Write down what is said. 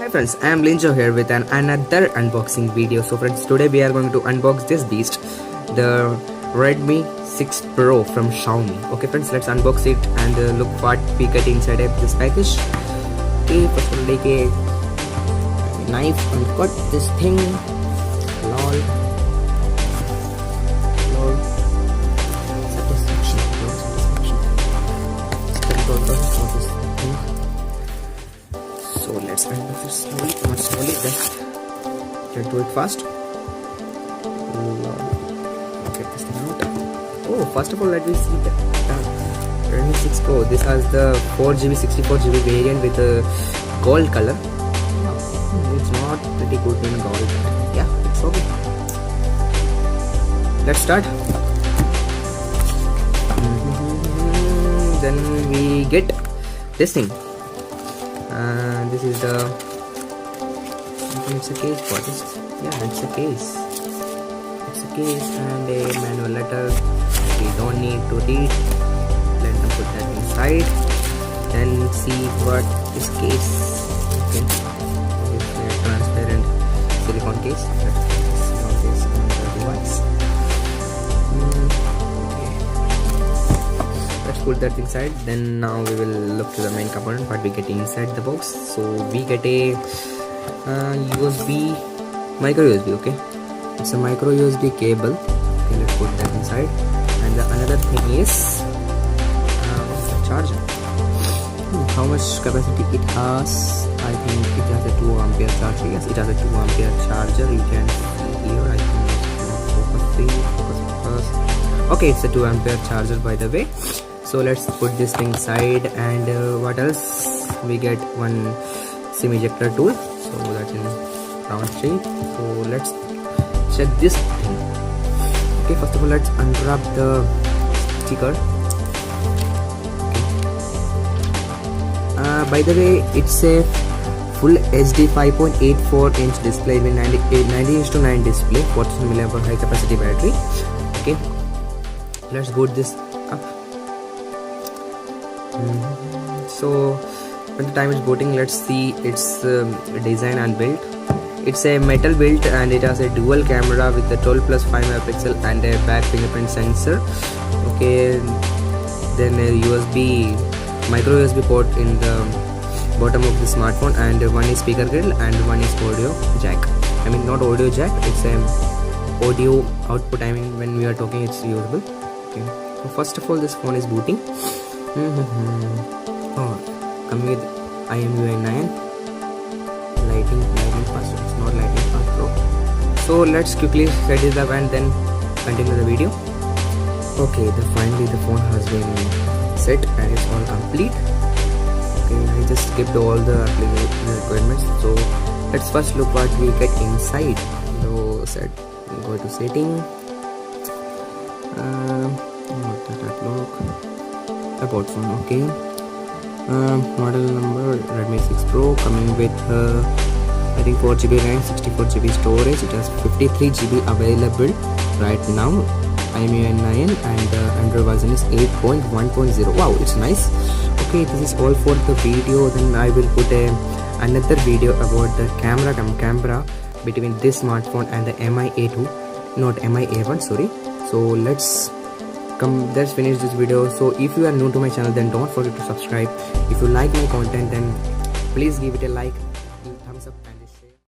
Hi friends, I am Linjo here with another unboxing video. So friends, today we are going to unbox this beast, the Redmi 6 Pro from Xiaomi. Okay friends, let's unbox it and look what we get inside of this package. Okay, first we'll take a knife and cut this thing. Lol. So let's unbox it slowly, not slowly, just try to do it fast. Get this thing out. Oh, first of all, let me see the Redmi 6 Pro. This has the 4GB, 64GB variant with a gold color. It's not pretty good in gold, but yeah, it's okay. Let's start. Then we get this thing. This is the, it's a case for this. Yeah, it's a case. It's a case and a manual letter. We don't need to read. Let them put that inside and see what this case. Okay, it's a transparent silicone case. Let's put this silicone case on the device. Put that inside. Then now we will look to the main component, what we get inside the box. So we get a USB, micro USB. Okay, it's a micro USB cable. Okay, let's put that inside. And the another thing is the charger. How much capacity it has? I think it has a 2 ampere charger. Yes, it has a 2 ampere charger. You can see here. I think focus. Okay, it's a 2 ampere charger by the way. So let's put this thing aside, and what else? We get one SIM ejector tool, so that's in round shape. So let's check this thing. Okay, first of all, let's unwrap the sticker. Okay. By the way, it's a full HD 5.84-inch display with 90:9 display, 40 mAh high capacity battery. Okay, let's boot this up. So when the time is booting, let's see its design and build. It's a metal build and it has a dual camera with a 12+5 megapixel and a back fingerprint sensor. Okay, then a micro USB port in the bottom of the smartphone, and one is speaker grill and one is audio jack. I mean, not audio jack, it's a audio output. I mean, when we are talking, it's usable. Okay, so first of all, this phone is booting. Oh, coming with IMUI 9 lighting fast. It's not lighting fast bro. So let's quickly set it up and then continue the video. Okay, finally the phone has been set and it's all complete. Okay, I just skipped all the requirements. So let's first look what we get inside. So go to setting. What does that look? About phone. Okay, model number Redmi 6 Pro, coming with I think 4GB RAM, 64GB storage. It has 53GB available right now. IMUI 9 and the Android version is 8.1.0. Wow, it's nice. Okay, this is all for the video. Then I will put another video about the camera between this smartphone and the MI A2, not MI A1, sorry. So let's finish this video. So if you are new to my channel, then don't forget to subscribe. If you like my content, then please give it a like, thumbs up and